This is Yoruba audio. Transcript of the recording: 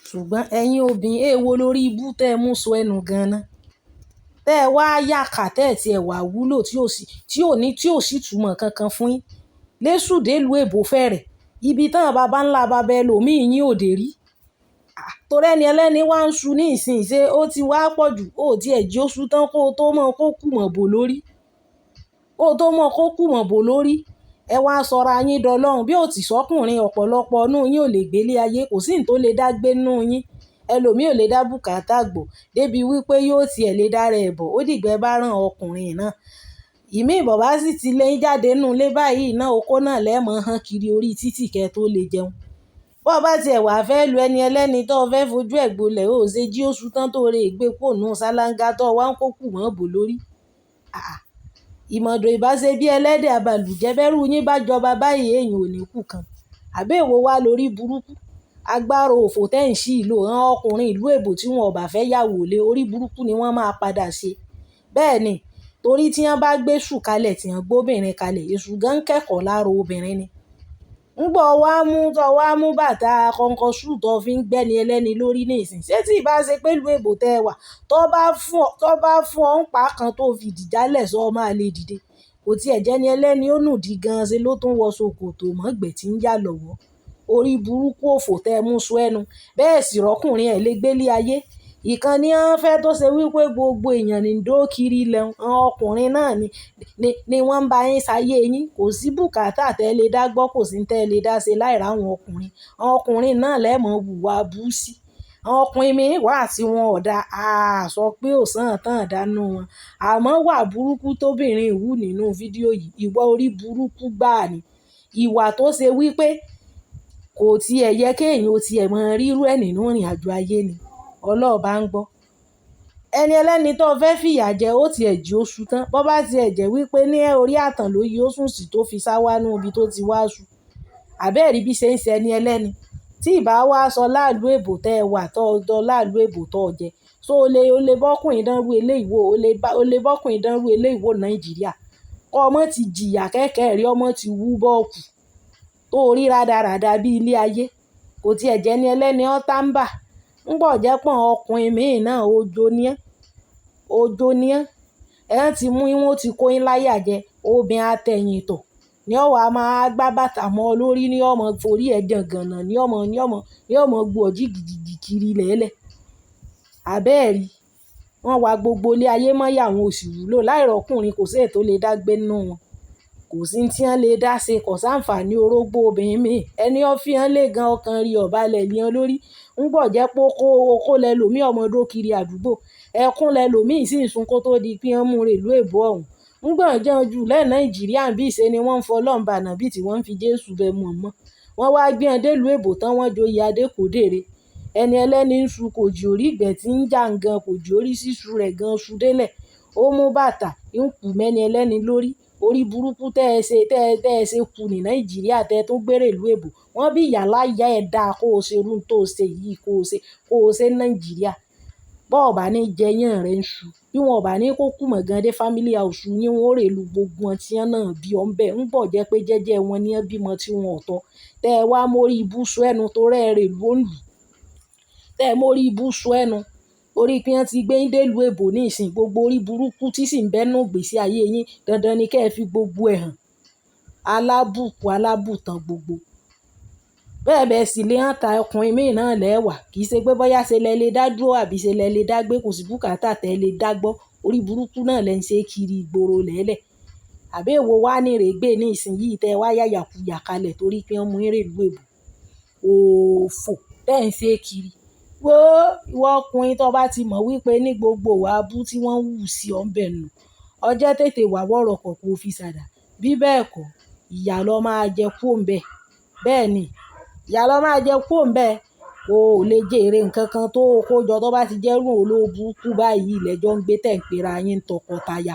ṣùgbọ́n ẹ̀yin obìnrin èèwo lórí ibú tẹ́ ẹ mú sọ ẹnu gan-an tẹ́ ẹ wá yàkà tẹ́ ẹ ti ẹ̀ wà wúlò tí ò sì túmọ̀ kankan fún yín lẹ́sù délùú èbó fẹ́rẹ̀ ibi tán baba ńlá baba ẹlòmíì yín ò dé rí torí ẹni ẹlẹ́ni wá ń su ní ìsìn ṣe ó ti wá pọ̀ jù ó ti ẹ̀ jí oṣù tán kó o tó mọ̀ kó kù mọ̀ bò lórí ẹ wá sọra yín dọlọ́run bí ó ti sọ́kùnrin ọ̀pọ̀lọpọ̀ nù yín ò lè gbélé ayé kò sí ní tó lè dá gbé nù yín ẹlòmíì ò lè dá bùkátà gbọ́ débi wípé yóò tiẹ̀ lè dára ẹ̀ bọ̀ ó dìgbẹ́ bá ràn ọkùnrin náà ìmí ìbọ̀bá sì ti lé jáde nù lé báyìí náà okó náà lẹ́mọ̀ hàn kiri orí títì kẹ́ tó lè jẹun bó bá tiẹ̀ wà fẹ́ lu ẹni ẹlẹ́ni tó fẹ́ fojú ẹ̀ gbolẹ̀ ó ṣe jí oṣù tán tó rè gbé pònú ṣáláńgá tó wá ń kó kù mọ́ bò lórí ìmọ̀dò ìbáṣe bí ẹlẹ́dẹ̀ abàlùjẹ́ bẹ́rù yín bá jọba báyìí èèyàn ò ní kú kan àbẹ́ èwo wá lórí burúkú agbára òfò tẹ́ ń ṣí ìlò hàn ọkùnrin ìlú èbò tí wọn ò bá fẹ́ yàwó lé orí burúkú ni wọ́n máa padà ṣe bẹ́ẹ̀ ni torí tí wọ́n bá gbé ṣù kalẹ̀ tí wọ́n gbóbìnrin kalẹ̀ èṣù gan kẹ́kọ̀ọ́ lára obìnrin ni ńgbọ́ wá mú bàtà kọ̀ǹkọ̀ ṣù tó fi ń gbẹ́ni ẹlẹ́ni lórí ní ìsìn ṣé tí ìbá ṣe pé ìlú èbò tẹ́ ẹ wà tó bá fún ọ ń pa kan tó fi dìjálẹ̀ sọ ọ máa lè dìde kò tiẹ̀ jẹ́ni ẹlẹ́ni ó nùdí gan-an ṣe ló tún wọ ṣòkòtò mọ́gbẹ̀ tí ń yà lọ́wọ́ orí burúkú òfò tẹ́ ẹ mú sọ ẹnu bẹ́ẹ̀ sì rọ́kùnrin ẹ̀ lè gbélé ayé ìkànnì hàn fẹ́ tó ṣe wípé gbogbo èèyàn ní dókìrí lẹ́hìn àwọn ọkùnrin náà ni wọ́n ń bá yín ṣayé yín kò sí bùkátà tẹ́ lè dá gbọ́ kò sí tẹ́ lè dá ṣe láìra àwọn ọkùnrin náà lẹ́mọ̀ wùwà búùsì àwọn ọkùnrin mi wà tí wọn ò dá sọ pé ò sàn tán dánú wọn àmọ́ wà burúkú tóbìnrin ìwú nínú fídíò yìí ìwà orí burúkú gbáà ni ìwà tó ṣe wípé kò tiẹ̀ yẹ kéèyàn ó tiẹ̀ mọ rírú ẹ̀ nínú ìrìn àjò ayé ni ọlọ́ọ̀bá ń gbọ́ ẹni ẹlẹ́ni tó fẹ́ fìyà jẹ ó tiẹ̀ jí oṣù tán bó bá tiẹ̀ jẹ́ wípé ní orí àtàn ló yí ó sùn sí tó fi sáwánú ibi tó ti wá sùn àbẹ́ẹ̀rí bí ṣe ń ṣe ẹni ẹlẹ́ni tí ìbá wá sọ láàlú èbò tẹ́ ẹ wà tó ọjọ́ láàlú èbò tó jẹ so o lè bọ́kùnrin dánrú eléyìí o lè bọ́kùnrin dánrú eléyìí wò Nàìjíríà kọ́ ọmọ ti jìyà kẹ́kẹ́ rí ọmọ ti wú bọ́ọ̀kù tó rí rádaràda bí ilé ayé kò tiẹ̀ jẹ́ ni ẹlẹ́ni ọ́tá ń bà ń bọ̀ jẹ́ pọ̀ ọkùnrin míì náà ojo ní ẹ̀ ti mú ìwọ̀n ti kó yín láyà jẹ obìnrin atẹ̀yìn tọ̀ ní ọ̀wà máa gbá bàtà mọ́ ọ lórí ní ọmọ forí ẹ̀ jàngànà ní ọmọ gbọ́ jìgìjìgì kiri lẹ́lẹ̀ àbẹ́ẹ̀rí wọ́n wá gbogbo ilé ayé mọ́yà àwọn òsì wúlò láìrọ́kùnrin kò sí ètò lè dá gbé nínú wọn kò sí tí wọ́n lè dá ṣe kò sáǹfààní orógbó obìnrin míì ẹni ó fi hàn lè gan ọkàn rí ọ̀bálẹ̀ lẹ́yìn lórí ń bọ̀ jẹ́ pé kó lẹ lòmí ọmọdé kiri àdúgbò ẹkún lẹ lòmí sì ń sun kó tó di pé wọ́n mú rèlú èbó ọ̀hún ń gbọ̀n jẹun jù lẹ́ Nàìjíríà bí ìṣe ni wọ́n ń fọlọ́n bànà bí tí wọ́n fi Jésù bẹ mọ̀ mọ́ wọ́n wá gbé wọn délùú èbó tán wọ́n joyè adékòdèrè ẹni ẹlẹ́ni ń su kò jí orí ìgbẹ́ tí ń jà gan kò jí orí sísu rẹ̀ gan su délẹ̀ ó mú bàtà ń kù mẹ́ni ẹlẹ́ni lórí orí burúkú tẹ́ ẹ ṣe kù ní Nàìjíríà tẹ́ ẹ tó gbére ìlú èbó wọ́n bí ìyàlá ìyá ẹ̀ dáa kó o ṣe irú tó o ṣe yìí kó o ṣe Nàìjíríà bọ́ọ̀ bá ní jẹyàn rẹ̀ ń ṣu bí wọn ò bá ní kó kú mọ̀ gan dé family house yín wọn ò rè lu gbogbo wọn tí wọn náà bí ọ́n bẹ́ẹ̀ ń bọ̀ jẹ́ pé jẹ́jẹ́ wọn ní bímọ tí wọn ò tọ́ tẹ́ ẹ wá mórí ibùsùn ẹnu tó rẹ́ rè lónìí tẹ́ ẹ mórí ibùsùn ẹnu orí pé wọ́n ti gbé yín délùú èbó ní ìsìn gbogbo orí burúkú tí sì ń bẹ́nu gbèsè ayé yín dandan ni kẹ́ ẹ fi gbogbo ẹ̀ hàn alábùkù alábùtàn gbogbo bẹ́ẹ̀ sì lè hàn ta ọkùnrin míì náà lẹ́wà kì í ṣe pé bóyá ṣe lẹ lè dá dúró àbí ṣe lẹ lè dá gbé kò sí bùkátà tẹ́ lè dá gbọ́ orí burúkú náà lẹ́ ń ṣe kiri ìgboro lẹ́lẹ̀ àbí èwo wá ní rèégbé ní ìsinyìí tẹ́ wá yàyàkuyà kalẹ̀ torí pé wọ́n mú eré ìlú èbó òfò tẹ́ ń ṣe kiri wo ìwọ ọkùnrin tó bá ti mọ̀ wípé ní gbogbo ìwà abú tí wọ́n wù sí ọ̀nbẹ̀ nù ọjọ́ tètè wà wọ̀rọ̀ kọ̀ kó fi ṣàdá bí bẹ́ẹ̀ kọ́ ìyà ló máa jẹ kúò ń bẹ̀ bẹ́ẹ̀ ni ìyá lọ máa jẹ kó ń bẹ́ẹ̀ o ò lè jèrè nǹkan kan tó kó jọ tó bá ti jẹ́rùn olóòbù kú báyìí lẹ́jọ́ ń gbé tẹ̀ ń pera yín tọkọtaya